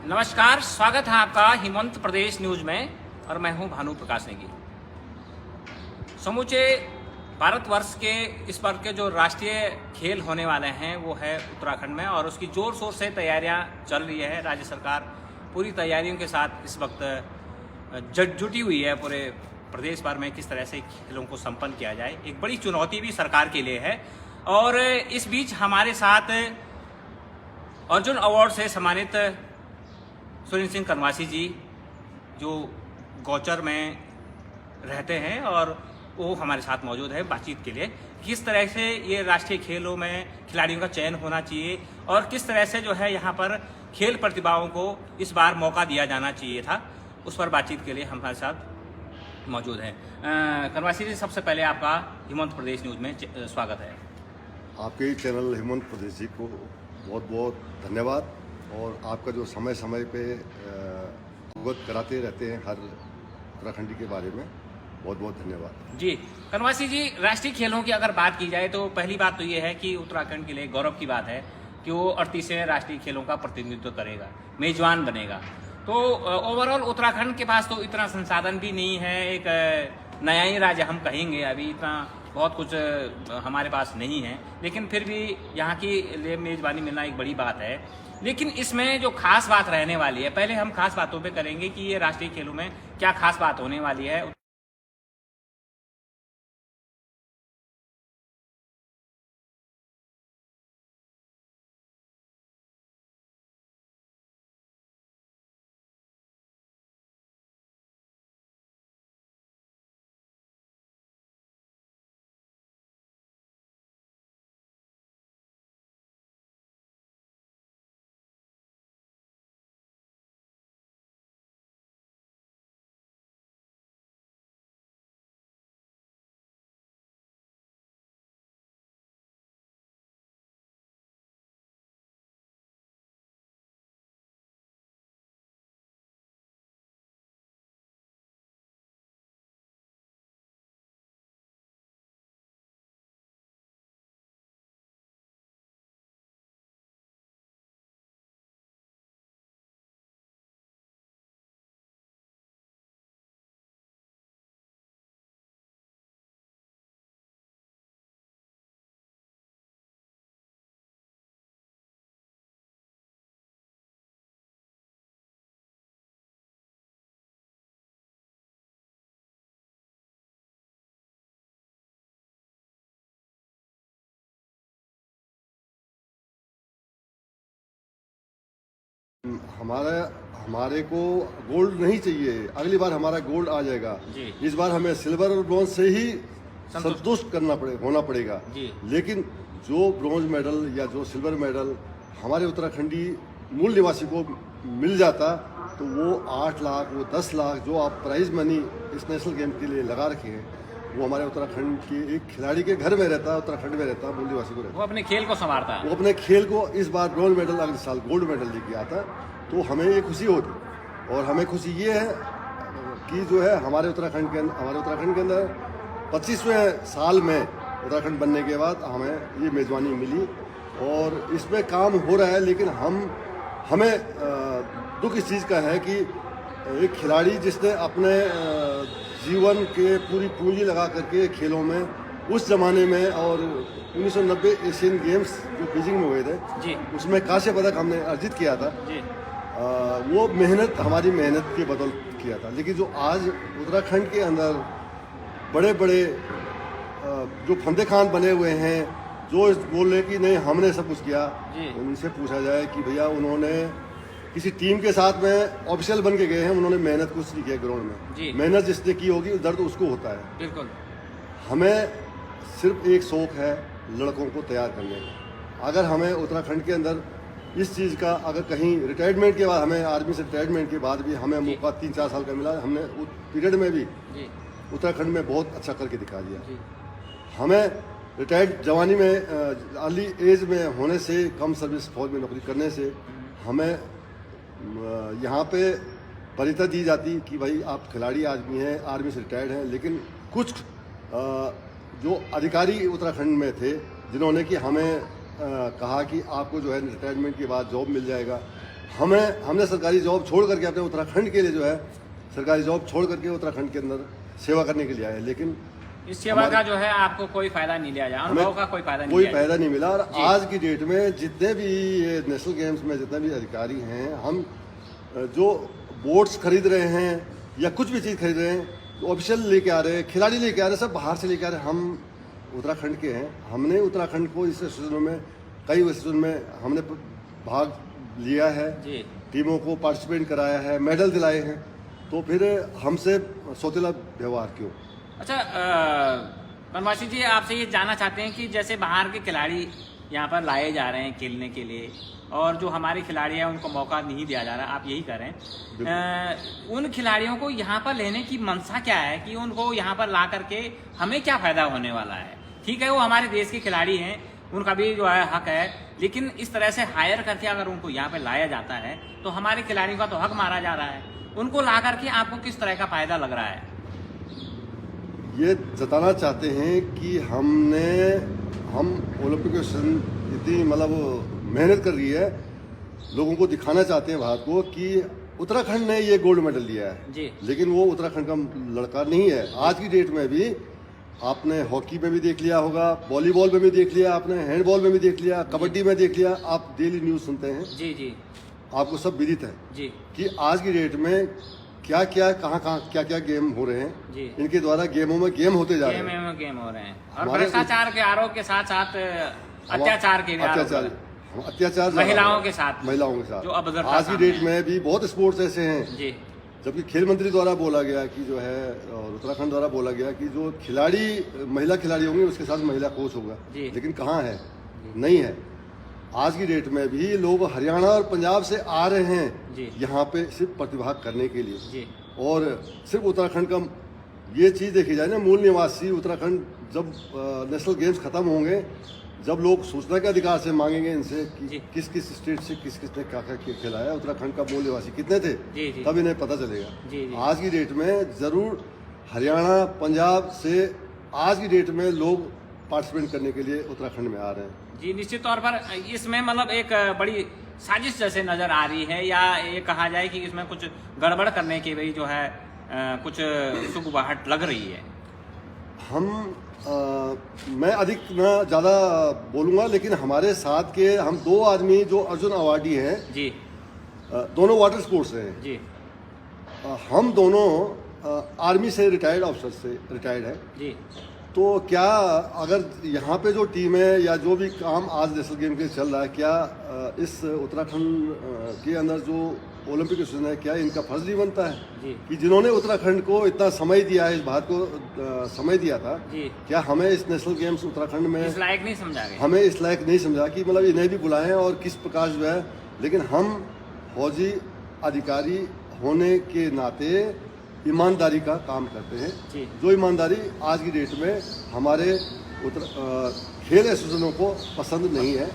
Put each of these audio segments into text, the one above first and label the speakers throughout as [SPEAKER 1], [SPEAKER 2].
[SPEAKER 1] नमस्कार, स्वागत है आपका हिमंत प्रदेश न्यूज में और मैं हूं भानु प्रकाश नेगी। समूचे भारतवर्ष के इस बार के जो राष्ट्रीय खेल होने वाले हैं वो है उत्तराखंड में और उसकी जोर शोर से तैयारियां चल रही है। राज्य सरकार पूरी तैयारियों के साथ इस वक्त जुटी हुई है। पूरे प्रदेश भर में किस तरह से खेलों को संपन्न किया जाए, एक बड़ी चुनौती भी सरकार के लिए है। और इस बीच हमारे साथ अर्जुन अवार्ड से सम्मानित सुरेंद्र सिंह कनवासी जी जो गौचर में रहते हैं और वो हमारे साथ मौजूद है बातचीत के लिए। किस तरह से ये राष्ट्रीय खेलों में खिलाड़ियों का चयन होना चाहिए और किस तरह से जो है यहाँ पर खेल प्रतिभाओं को इस बार मौका दिया जाना चाहिए था, उस पर बातचीत के लिए हमारे साथ मौजूद है। कनवासी जी, सबसे पहले आपका हिमंत प्रदेश न्यूज में स्वागत है।
[SPEAKER 2] आपके चैनल हिमंत प्रदेश जी को बहुत बहुत धन्यवाद और आपका जो समय समय पे अवगत कराते रहते हैं हर उत्तराखंडी के बारे में, बहुत बहुत धन्यवाद
[SPEAKER 1] जी। कनवासी जी, राष्ट्रीय खेलों की अगर बात की जाए तो पहली बात तो ये है कि उत्तराखंड के लिए गौरव की बात है कि वो 38वें राष्ट्रीय खेलों का प्रतिनिधित्व करेगा, मेजबान बनेगा। तो ओवरऑल उत्तराखंड के पास तो इतना संसाधन भी नहीं है, एक नया ही राज्य हम कहेंगे, अभी इतना बहुत कुछ हमारे पास नहीं है, लेकिन फिर भी यहाँ की लिए मेजबानी मिलना एक बड़ी बात है। लेकिन इसमें जो खास बात रहने वाली है, पहले हम खास बातों पे करेंगे कि ये राष्ट्रीय खेलों में क्या खास बात होने वाली है।
[SPEAKER 2] हमारे को गोल्ड नहीं चाहिए। अगली बार हमारा गोल्ड आ जाएगा
[SPEAKER 1] जी।
[SPEAKER 2] इस बार हमें सिल्वर और ब्रॉन्ज से ही संतुष्ट होना पड़ेगा
[SPEAKER 1] जी।
[SPEAKER 2] लेकिन जो ब्रॉन्ज मेडल या जो सिल्वर मेडल हमारे उत्तराखंडी मूल निवासी को मिल जाता तो वो 8 लाख, वो 10 लाख जो आप प्राइज मनी इस नेशनल गेम के लिए लगा रखे हैं, वो हमारे उत्तराखंड के एक खिलाड़ी के घर में रहता है, उत्तराखंड में रहता है, मूल निवासी को रहता है।
[SPEAKER 1] वो अपने खेल को संवारता है,
[SPEAKER 2] वो अपने खेल को इस बार ब्रॉन्ज मेडल, अगले साल गोल्ड मेडल लेके आता तो हमें ये खुशी होती। और हमें खुशी ये है कि जो है हमारे उत्तराखंड के अंदर 25वें साल में उत्तराखंड बनने के बाद हमें ये मेज़बानी मिली और इसमें काम हो रहा है। लेकिन हमें दुख इस चीज़ का है कि एक खिलाड़ी जिसने अपने जीवन के पूरी पूंजी लगा करके खेलों में उस ज़माने में और 1990 एशियन गेम्स जो बीजिंग में हुए थे
[SPEAKER 1] जी,
[SPEAKER 2] उसमें कांस्य पदक हमने अर्जित किया था
[SPEAKER 1] जी।
[SPEAKER 2] वो हमारी मेहनत के बदौलत किया था। लेकिन जो आज उत्तराखंड के अंदर बड़े बड़े जो फंदे खान बने हुए हैं, जो बोले कि नहीं हमने सब कुछ किया, उनसे पूछा जाए कि भैया उन्होंने किसी टीम के साथ में ऑफिशियल बन के गए हैं, उन्होंने मेहनत कुछ नहीं किया ग्राउंड में। मेहनत जिसने की होगी दर्द उसको होता है।
[SPEAKER 1] बिल्कुल।
[SPEAKER 2] हमें सिर्फ एक शौक है लड़कों को तैयार करने का। अगर हमें उत्तराखंड के अंदर इस चीज़ का, अगर कहीं रिटायरमेंट के बाद, हमें आर्मी से रिटायरमेंट के बाद भी हमें मौका 3-4 साल का मिला, हमने उस पीरियड में भी उत्तराखंड में बहुत अच्छा करके दिखा दिया। हमें रिटायर्ड जवानी में अर्ली एज में होने से, कम सर्विस फौज में नौकरी करने से हमें यहाँ पे वरीयता दी जाती कि भाई आप खिलाड़ी आदमी हैं, आर्मी से रिटायर्ड हैं। लेकिन कुछ जो अधिकारी उत्तराखंड में थे जिन्होंने कि हमें कहा कि आपको जो है रिटायरमेंट के बाद जॉब मिल जाएगा, हमने सरकारी जॉब छोड़ करके अपने उत्तराखंड के लिए जो है सरकारी जॉब छोड़ करके उत्तराखंड के अंदर सेवा करने के लिए आए, लेकिन
[SPEAKER 1] इस सेवा का जो है आपको कोई फायदा नहीं लिया जाए, अनुभव का कोई फायदा नहीं
[SPEAKER 2] कोई
[SPEAKER 1] लिया जाए।
[SPEAKER 2] फायदा नहीं मिला। और आज की डेट में जितने भी ये नेशनल गेम्स में जितने भी अधिकारी हैं, हम जो बोट्स खरीद रहे हैं या कुछ भी चीज़ खरीद रहे हैं, तो ऑफिशियल लेके आ रहे हैं, खिलाड़ी लेके आ रहे हैं, सब बाहर से लेके आ रहे हैं। हम उत्तराखंड के हैं, हमने उत्तराखंड को इस एसोसिएशन में कई एसोसिएशन में हमने भाग लिया है,
[SPEAKER 1] जी
[SPEAKER 2] टीमों को पार्टिसिपेट कराया है, मेडल दिलाए हैं, तो फिर हमसे सौतेला व्यवहार क्यों?
[SPEAKER 1] अच्छा बनवासी जी, आपसे ये जानना चाहते हैं कि जैसे बाहर के खिलाड़ी यहाँ पर लाए जा रहे हैं खेलने के लिए और जो हमारे खिलाड़ी हैं उनको मौका नहीं दिया जा रहा, आप यही कह रहे हैं, उन खिलाड़ियों को यहाँ पर लेने की मंशा क्या है कि उनको यहाँ पर ला करके हमें क्या फायदा होने वाला है? ठीक है, वो हमारे देश के खिलाड़ी हैं, उनका भी जो है हक है, लेकिन इस तरह से हायर करके अगर उनको यहाँ पे लाया जाता है तो हमारे खिलाड़ियों का तो हक मारा जा रहा है। उनको ला करके आपको किस तरह का फायदा लग रहा है?
[SPEAKER 2] ये जताना चाहते हैं कि हम ओलंपिक एसोसिएशन इतनी मतलब मेहनत कर रही है, लोगों को दिखाना चाहते हैं भारत को कि उत्तराखंड ने ये गोल्ड मेडल लिया है
[SPEAKER 1] जी।
[SPEAKER 2] लेकिन वो उत्तराखंड का लड़का नहीं है। आज की डेट में भी आपने हॉकी में भी देख लिया होगा, वॉलीबॉल में भी देख लिया, आपने हैंडबॉल में भी देख लिया, कबड्डी में देख लिया, आप डेली न्यूज़ सुनते हैं,
[SPEAKER 1] जी जी,
[SPEAKER 2] आपको सब विदित है
[SPEAKER 1] जी
[SPEAKER 2] कि आज की डेट में क्या क्या कहाँ क्या क्या गेम हो रहे हैं,
[SPEAKER 1] जी।
[SPEAKER 2] इनके द्वारा गेमों में गेम होते जा रहे हैं,
[SPEAKER 1] गेम हो रहे हैं और
[SPEAKER 2] हमारे
[SPEAKER 1] भ्रष्टाचार के आरोप के साथ साथ अत्याचार के भी आरोप हैं।
[SPEAKER 2] अत्याचार
[SPEAKER 1] महिलाओं के साथ
[SPEAKER 2] जो
[SPEAKER 1] अभद्रता
[SPEAKER 2] आज की डेट में भी बहुत स्पोर्ट्स ऐसे हैं,
[SPEAKER 1] जी,
[SPEAKER 2] जबकि खेल मंत्री द्वारा बोला गया कि जो है और उत्तराखंड द्वारा बोला गया कि जो खिलाड़ी महिला खिलाड़ी होंगे उसके साथ महिला कोच होगा, लेकिन कहाँ है? नहीं है। आज की डेट में भी लोग हरियाणा और पंजाब से आ रहे हैं यहाँ पे सिर्फ प्रतिभाग करने के लिए
[SPEAKER 1] जी।
[SPEAKER 2] और सिर्फ उत्तराखंड का ये चीज़ देखी जाए ना, मूल निवासी उत्तराखंड जब नेशनल गेम्स खत्म होंगे, जब लोग सूचना के अधिकार से मांगेंगे इनसे कि किस किस स्टेट से किस किसने क्या क्या खिलाया, उत्तराखंड का मूल निवासी कितने थे, तब इन्हें पता चलेगा। आज की डेट में ज़रूर हरियाणा पंजाब से आज की डेट में लोग पार्टिसिपेट करने के लिए उत्तराखंड में आ रहे हैं।
[SPEAKER 1] जी, निश्चित तौर पर इसमें मतलब एक बड़ी साजिश जैसे नजर आ रही है, या ये कहा जाए कि इसमें कुछ गड़बड़ करने की भी जो है कुछ सुगबुगाहट लग रही है।
[SPEAKER 2] मैं अधिक ना ज़्यादा बोलूँगा, लेकिन हमारे साथ के हम दो आदमी जो अर्जुन अवार्डी हैं
[SPEAKER 1] जी,
[SPEAKER 2] दोनों वाटर स्पोर्ट्स हैं
[SPEAKER 1] जी,
[SPEAKER 2] हम दोनों आर्मी से रिटायर्ड ऑफिसर से रिटायर्ड है
[SPEAKER 1] जी।
[SPEAKER 2] तो क्या अगर यहाँ पे जो टीम है या जो भी काम आज नेशनल गेम के चल रहा है, क्या इस उत्तराखंड के अंदर जो ओलंपिक एसोसिएशन है, क्या इनका फर्ज नहीं बनता है कि जिन्होंने उत्तराखंड को इतना समय दिया है, इस बात को समय दिया था, क्या हमें इस नेशनल गेम्स उत्तराखंड में
[SPEAKER 1] इस लायक नहीं समझा गया,
[SPEAKER 2] हमें इस लायक नहीं समझा कि मतलब इन्हें भी बुलाएं और किस प्रकार जो है। लेकिन हम फौजी अधिकारी होने के नाते ईमानदारी का काम करते हैं, जो ईमानदारी आज की डेट में हमारे खेल एसोसिएशनों को पसंद नहीं है,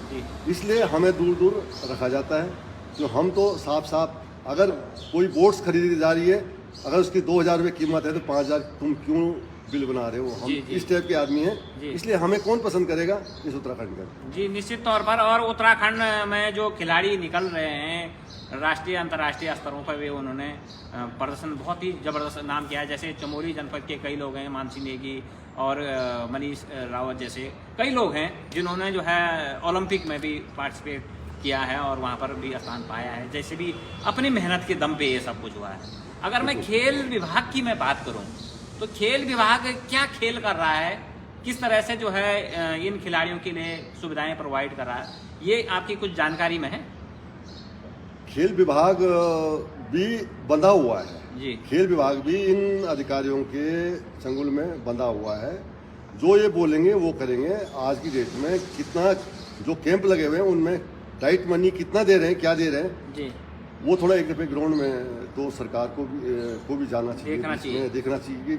[SPEAKER 2] इसलिए हमें दूर दूर रखा जाता है। जो हम तो साफ अगर कोई बोट्स खरीदी जा रही है, अगर उसकी 2,000 रुपये कीमत है तो 5,000 तुम क्यों बिल बना रहे हो? हम इस टाइप के आदमी हैं, इसलिए हमें कौन पसंद करेगा इस उत्तराखंड का?
[SPEAKER 1] जी, निश्चित तौर पर। और उत्तराखंड में जो खिलाड़ी निकल रहे हैं राष्ट्रीय अंतर्राष्ट्रीय स्तरों पर भी उन्होंने प्रदर्शन बहुत ही ज़बरदस्त नाम किया है। जैसे चमोली जनपद के कई लोग हैं, मानसी नेगी और मनीष रावत जैसे कई लोग हैं जिन्होंने जो है ओलंपिक में भी पार्टिसिपेट किया है और वहाँ पर भी स्थान पाया है। जैसे भी अपनी मेहनत के दम पे ये सब कुछ हुआ है। अगर मैं खेल विभाग की मैं बात करूँ तो खेल विभाग क्या खेल कर रहा है, किस तरह से जो है इन खिलाड़ियों के लिए सुविधाएं प्रोवाइड कर रहा है, ये आपकी कुछ जानकारी में है?
[SPEAKER 2] खेल विभाग भी बंधा हुआ है
[SPEAKER 1] जी।
[SPEAKER 2] खेल विभाग भी इन अधिकारियों के चंगुल में बंधा हुआ है, जो ये बोलेंगे वो करेंगे। आज की डेट में कितना जो कैंप लगे हुए हैं उनमें डाइट मनी कितना दे रहे हैं, क्या दे रहे हैं
[SPEAKER 1] जी,
[SPEAKER 2] वो थोड़ा एक रुपये ग्राउंड में तो सरकार को भी जाना चाहिए, देखना चाहिए कि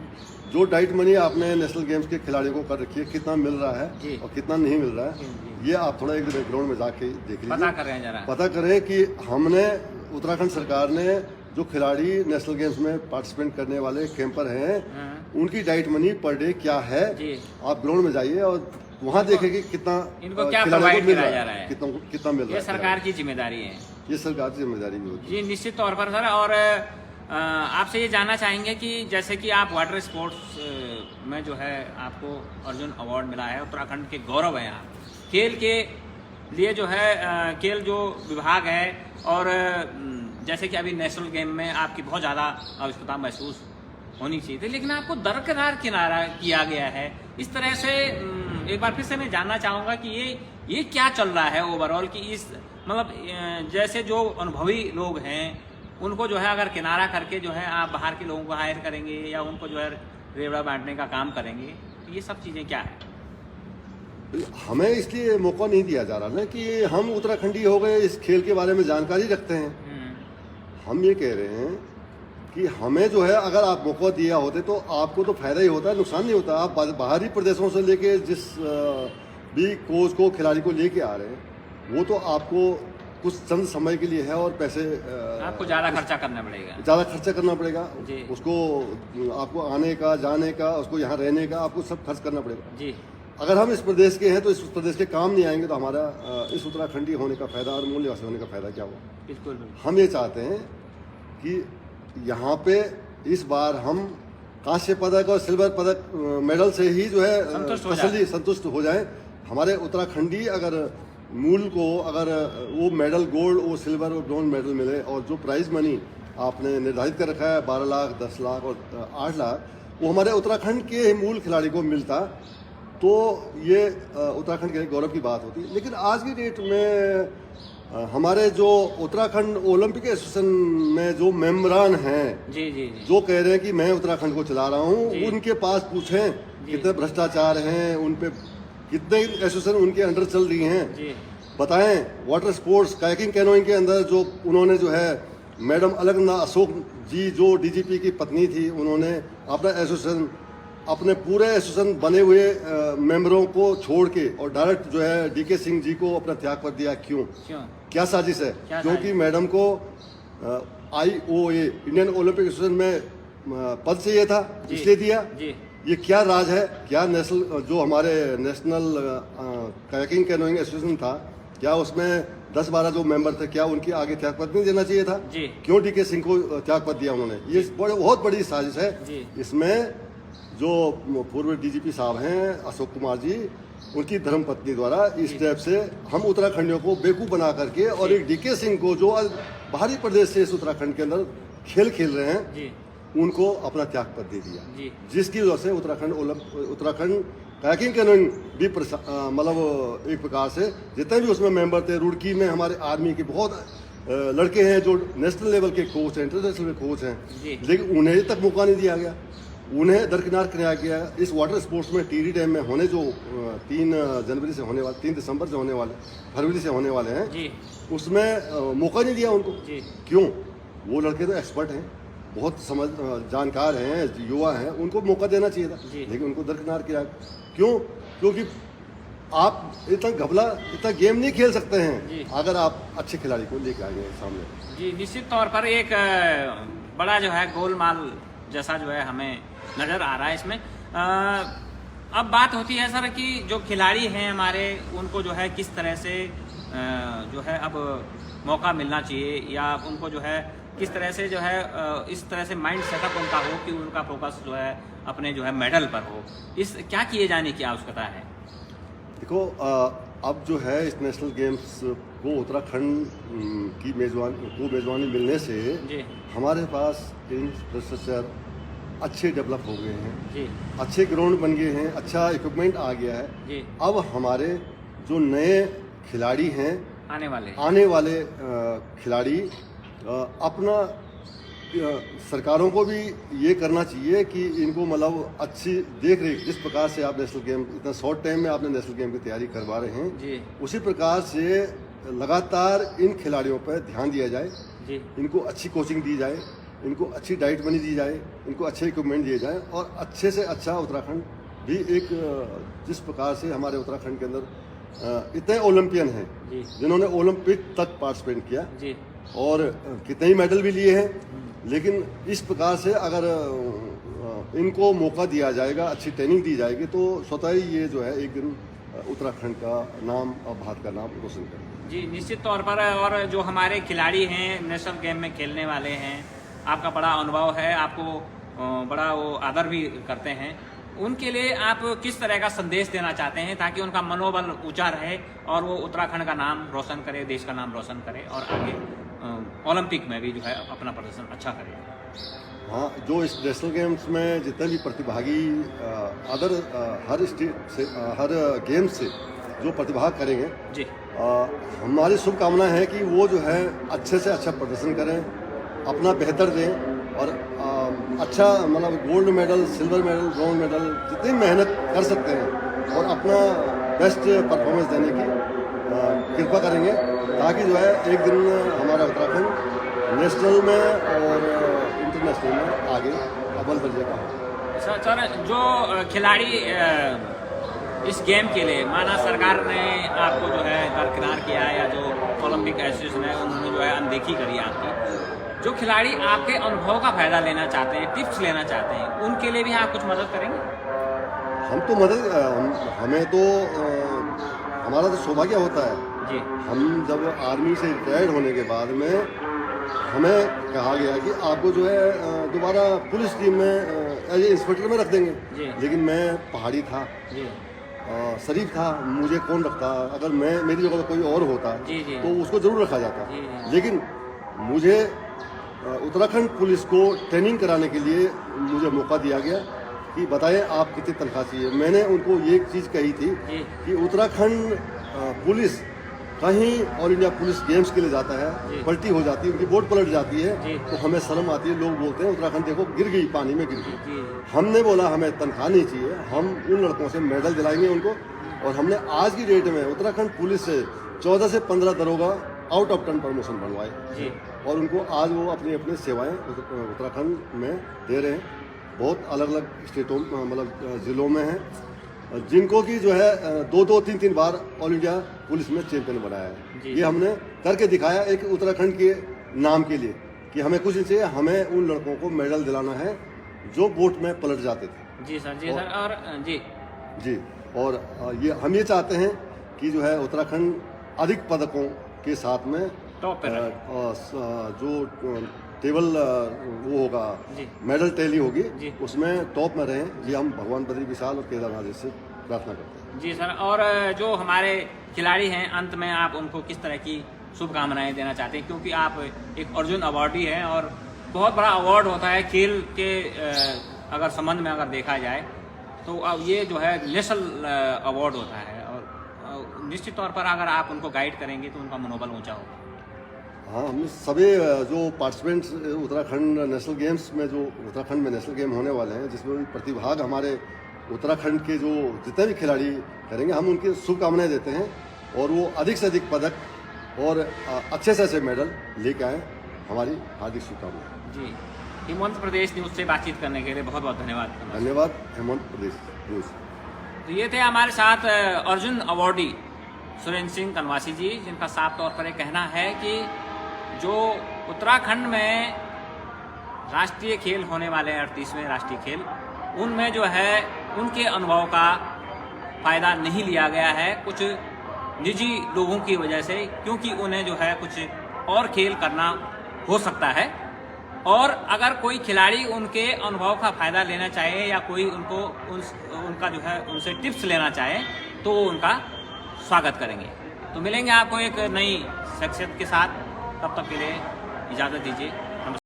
[SPEAKER 2] जो डाइट मनी आपने नेशनल गेम्स के खिलाड़ियों को कर रखी है कितना मिल रहा है और कितना नहीं मिल रहा है, ये आप थोड़ा एक ग्राउंड में जाके देख लीजिए, पता करें कि हमने उत्तराखंड सरकार ने जो खिलाड़ी नेशनल गेम्स में पार्टिसिपेट करने वाले कैंपर हैं उनकी डाइट मनी पर डे क्या है। आप ग्राउंड में जाइए और वहाँ देखें कि कितना
[SPEAKER 1] इनको क्या प्रोवाइड किया जा रहा है,
[SPEAKER 2] कितना मिल रहा है।
[SPEAKER 1] ये सरकार की जिम्मेदारी है।
[SPEAKER 2] ये सरकार की जिम्मेदारी भी होती है।
[SPEAKER 1] जी निश्चित तौर पर सर। और आपसे ये जानना चाहेंगे कि जैसे कि आप वाटर स्पोर्ट्स में जो है आपको अर्जुन अवार्ड मिला है, उत्तराखंड के गौरव हैं आप, खेल के लिए जो है खेल जो विभाग है, और जैसे कि अभी नेशनल गेम में आपकी बहुत ज़्यादा आवश्यकता महसूस होनी चाहिए थी, लेकिन आपको दरकिनार किनारा किया गया है इस तरह से। एक बार फिर से मैं जानना चाहूँगा कि ये क्या चल रहा है ओवरऑल, कि इस मतलब जैसे जो अनुभवी लोग हैं उनको जो है अगर किनारा करके जो है आप बाहर के लोगों को हायर करेंगे या उनको जो है रेवड़ा बांटने का काम करेंगे, तो ये सब चीज़ें क्या है?
[SPEAKER 2] हमें इसलिए मौका नहीं दिया जा रहा ना कि हम उत्तराखंडी हो गए, इस खेल के बारे में जानकारी रखते हैं। हम ये कह रहे हैं कि हमें जो है अगर आप मौका दिया होते तो आपको तो फायदा ही होता, नुकसान नहीं होता। आप बाहरी प्रदेशों से लेके जिस भी कोच को खिलाड़ी को लेके आ रहे हैं वो तो आपको कुछ चंद समय के लिए है और पैसे
[SPEAKER 1] आपको ज़्यादा खर्चा करना पड़ेगा,
[SPEAKER 2] ज़्यादा खर्चा करना पड़ेगा
[SPEAKER 1] जी।
[SPEAKER 2] उसको आपको आने का, जाने का, उसको यहाँ रहने का, आपको सब खर्च करना पड़ेगा
[SPEAKER 1] जी।
[SPEAKER 2] अगर हम इस प्रदेश के हैं तो इस प्रदेश के काम नहीं आएंगे तो हमारा इस उत्तराखंडी होने का फायदा और मूल निवासी होने का फायदा क्या हुआ?
[SPEAKER 1] बिल्कुल।
[SPEAKER 2] हम ये चाहते हैं कि यहाँ पे इस बार हम कांस्य पदक और सिल्वर पदक मेडल से ही जो है संतुष्ट हो जाए। हमारे उत्तराखंडी अगर मूल को अगर वो मेडल गोल्ड, वो सिल्वर और ब्रॉन्ज मेडल मिले और जो प्राइज मनी आपने निर्धारित कर रखा है 12 लाख, 10 लाख और 8 लाख, वो हमारे उत्तराखंड के मूल खिलाड़ी को मिलता तो ये उत्तराखंड के गौरव की बात होती। लेकिन आज की डेट में हमारे जो उत्तराखंड ओलंपिक एसोसिएशन में जो मेंबरान हैं
[SPEAKER 1] जी, जी, जी।
[SPEAKER 2] जो कह रहे हैं कि मैं उत्तराखंड को चला रहा हूँ, उनके पास पूछें कितने भ्रष्टाचार हैं, उन पे कितने एसोसिएशन उनके अंडर चल रही हैं, बताएं। वाटर स्पोर्ट्स कायाकिंग कैनोइंग के अंदर जो उन्होंने जो है मैडम अलकनंदा अशोक जी जो डीजीपी की पत्नी थी, उन्होंने अपना एसोसिएशन, अपने पूरे एसोसिएशन बने हुए मेंबरों को छोड़ के और डायरेक्ट जो है डीके सिंह जी को अपना त्याग पर दिया। क्यों? क्या साजिश है? क्योंकि मैडम को IOA इंडियन ओलंपिक एसोसिएशन में पद चाहिए था, इसलिए दिया। ये क्या राज है? क्या नेशनल जो हमारे नेशनल कायाकिंग कैनोइंग एसोसिएशन था, क्या उसमें 10-12 जो मेंबर थे, क्या उनकी आगे त्याग पद नहीं देना चाहिए था? क्यों डीके सिंह को त्याग पद दिया उन्होंने? ये बहुत बड़ी साजिश है। इसमें जो पूर्व डीजीपी साहब हैं अशोक कुमार जी, उनकी धर्मपत्नी द्वारा इस टाइप से हम उत्तराखंडियों को बेवकूफ बना करके और एक डीके सिंह को जो बाहरी प्रदेश से इस उत्तराखंड के अंदर खेल रहे हैं उनको अपना त्याग पद दे दिया, जिसकी वजह से उत्तराखंड कायाकिंग कैनोइंग भी मतलब एक प्रकार से जितने भी उसमें मेंबर थे, रुड़की में हमारे आर्मी के बहुत लड़के हैं जो नेशनल लेवल के कोच हैं, इंटरनेशनल कोच हैं, लेकिन उन्हें तक मौका नहीं दिया गया, उन्हें दरकिनार कराया गया। इस वाटर स्पोर्ट्स में टिहरी डैम में होने जो 3 जनवरी से होने वाले, 3 दिसंबर से होने वाले, फरवरी से होने वाले हैं, उसमें मौका नहीं दिया उनको। क्यों? वो लड़के तो एक्सपर्ट हैं, बहुत जानकार हैं, युवा हैं, उनको मौका देना चाहिए था, लेकिन उनको दरकिनार किया। क्यों? क्योंकि आप इतना घबला, इतना गेम नहीं खेल सकते हैं अगर आप अच्छे खिलाड़ी को लेके आएंगे सामने।
[SPEAKER 1] जी निश्चित तौर पर एक बड़ा जो है गोलमाल जैसा जो है हमें नज़र आ रहा है इसमें। अब बात होती है सर कि जो खिलाड़ी हैं हमारे, उनको जो है किस तरह से जो है अब मौका मिलना चाहिए, या उनको जो है किस तरह से जो है इस तरह से माइंड सेटअप उनका हो कि उनका फोकस जो है अपने जो है मेडल पर हो। इस क्या किए जाने की आवश्यकता है?
[SPEAKER 2] देखो अब जो है इस नेशनल गेम्स को उत्तराखंड की मेजबानी मिलने से हमारे पास इंफ्रास्ट्रक्चर अच्छे डेवलप हो गए हैं, अच्छे ग्राउंड बन गए हैं, अच्छा इक्विपमेंट आ गया है। अब हमारे जो नए खिलाड़ी हैं, आने वाले खिलाड़ी अपना सरकारों को भी ये करना चाहिए कि इनको मतलब अच्छी देख रेख, जिस प्रकार से आप नेशनल गेम इतना शॉर्ट टाइम में आपने नेशनल गेम की तैयारी करवा रहे हैं, उसी प्रकार से लगातार इन खिलाड़ियों पर ध्यान दिया जाए, इनको अच्छी कोचिंग दी जाए, इनको अच्छी डाइट बनी दी जाए, इनको अच्छे इक्विपमेंट दिए जाए, और अच्छे से अच्छा उत्तराखंड भी एक जिस प्रकार से हमारे उत्तराखंड के अंदर इतने ओलंपियन हैं जिन्होंने ओलंपिक तक पार्टिसिपेट किया और कितने ही मेडल भी लिए हैं, लेकिन इस प्रकार से अगर इनको मौका दिया जाएगा, अच्छी ट्रेनिंग दी जाएगी, तो स्वतः ही ये जो है एक दिन उत्तराखंड का नाम और भारत का नाम रोशन करेगा।
[SPEAKER 1] जी निश्चित तौर पर। और जो हमारे खिलाड़ी हैं नेशनल गेम में खेलने वाले हैं, आपका बड़ा अनुभव है, आपको बड़ा वो आदर भी करते हैं, उनके लिए आप किस तरह का संदेश देना चाहते हैं ताकि उनका मनोबल ऊंचा रहे और वो उत्तराखंड का नाम रोशन करे, देश का नाम रोशन करे और आगे ओलंपिक में भी जो है अपना प्रदर्शन अच्छा करे?
[SPEAKER 2] हाँ, जो इस नेशनल गेम्स में जितने भी प्रतिभागी हर स्टेट से हर गेम से जो प्रतिभाग करेंगे
[SPEAKER 1] जी,
[SPEAKER 2] हमारी शुभकामना है कि वो जो है अच्छे से अच्छा प्रदर्शन करें, अपना बेहतर दें और अच्छा मतलब gold medal, silver medal, bronze medal जितनी मेहनत कर सकते हैं और अपना बेस्ट परफॉर्मेंस देने की कृपा करेंगे ताकि जो है एक दिन हमारा उत्तराखंड नेशनल में और इंटरनेशनल में आगे अव्वल दर्जे का हो।
[SPEAKER 1] सर जो खिलाड़ी इस गेम के लिए माना सरकार ने आपको जो है दरकिनार किया है या जो ओलंपिक एसोसिएशन है उन्होंने जो है अनदेखी करी आपकी, जो खिलाड़ी आपके अनुभव का फायदा लेना चाहते हैं, टिप्स लेना चाहते हैं, उनके लिए भी आप कुछ मदद करेंगे?
[SPEAKER 2] हम तो हमें तो हमारा तो सौभाग्य होता है
[SPEAKER 1] जी।
[SPEAKER 2] हम जब आर्मी से रिटायर्ड होने के बाद में हमें कहा गया कि आपको जो है दोबारा पुलिस टीम में एज ए इंस्पेक्टर में रख देंगे
[SPEAKER 1] जी।
[SPEAKER 2] लेकिन मैं पहाड़ी था
[SPEAKER 1] जी।
[SPEAKER 2] शरीफ था, मुझे कौन रखता, अगर मेरी जगह कोई और होता
[SPEAKER 1] जी जी।
[SPEAKER 2] तो उसको जरूर रखा जाता।
[SPEAKER 1] जी।
[SPEAKER 2] लेकिन मुझे उत्तराखंड पुलिस को ट्रेनिंग कराने के लिए मुझे मौका दिया गया कि बताएं आप कितनी तनख्वाह चाहिए। मैंने उनको ये चीज़ कही थी कि उत्तराखंड पुलिस कहीं ऑल इंडिया पुलिस गेम्स के लिए जाता है, पलटी हो जाती है, उनकी बोट पलट जाती है तो हमें शर्म आती है, लोग बोलते हैं उत्तराखंड देखो गिर गई, पानी में गिर गई। हमने बोला हमें तनख्वाह नहीं चाहिए, हम उन लड़कों से मेडल दिलाएंगे उनको। और हमने आज की डेट में उत्तराखंड पुलिस से 14 से 15 दरोगा आउट ऑफ टर्न प्रमोशन बनवाए और उनको आज वो अपनी अपनी सेवाएं उत्तराखंड में दे रहे हैं। बहुत अलग अलग स्टेटों मतलब ज़िलों में हैं जिनको कि जो है 2-2, 3-3 बार ऑल इंडिया पुलिस में चैंपियन बनाया है। ये हमने करके दिखाया एक उत्तराखंड के नाम के लिए कि हमें कुछ नहीं चाहिए, हमें उन लड़कों को मेडल दिलाना है जो बोट में पलट जाते थे।
[SPEAKER 1] जी सर, जी सर। और जी
[SPEAKER 2] और ये हम ये चाहते हैं कि जो है उत्तराखंड अधिक पदकों के साथ में
[SPEAKER 1] टॉप पे
[SPEAKER 2] जो टेबल वो होगा, मेडल टैली होगी, उसमें टॉप में रहें। ये हम भगवान बद्री विशाल और केदारनाथ जी से प्रार्थना करते हैं।
[SPEAKER 1] जी सर। और जो हमारे खिलाड़ी हैं, अंत में आप उनको किस तरह की शुभकामनाएं देना चाहते हैं, क्योंकि आप एक अर्जुन अवार्डी हैं और बहुत बड़ा अवार्ड होता है खेल के अगर संबंध में अगर देखा जाए तो अब ये जो है नेशनल अवार्ड होता है और निश्चित तौर पर अगर आप उनको गाइड करेंगे तो उनका मनोबल ऊंचा होगा।
[SPEAKER 2] हाँ, हम सभी जो पार्टिसिपेंट्स उत्तराखंड नेशनल गेम्स में जो उत्तराखंड में नेशनल गेम होने वाले हैं जिसमें प्रतिभाग हमारे उत्तराखंड के जो जितने भी खिलाड़ी करेंगे हम उनकी शुभकामनाएं देते हैं और वो अधिक से अधिक पदक और अच्छे से अच्छे मेडल लेके आएँ, हमारी हार्दिक शुभकामनाएं।
[SPEAKER 1] जी, हिमंत प्रदेश न्यूज़ से बातचीत करने के लिए बहुत बहुत धन्यवाद।
[SPEAKER 2] धन्यवाद हिमंत प्रदेश न्यूज़।
[SPEAKER 1] तो ये थे हमारे साथ अर्जुन अवार्डी सुरेंद्र सिंह कनवासी जी, जिनका साफ तौर पर ये कहना है कि जो उत्तराखंड में राष्ट्रीय खेल होने वाले हैं, 38वें राष्ट्रीय खेल, उनमें जो है उनके अनुभव का फ़ायदा नहीं लिया गया है कुछ निजी लोगों की वजह से, क्योंकि उन्हें जो है कुछ और खेल करना हो सकता है। और अगर कोई खिलाड़ी उनके अनुभव का फ़ायदा लेना चाहे या कोई उनका जो है उनसे टिप्स लेना चाहे तो वो उनका स्वागत करेंगे। तो मिलेंगे आपको एक नई शख्सियत के साथ, तब तक के लिए इजाज़त दीजिए।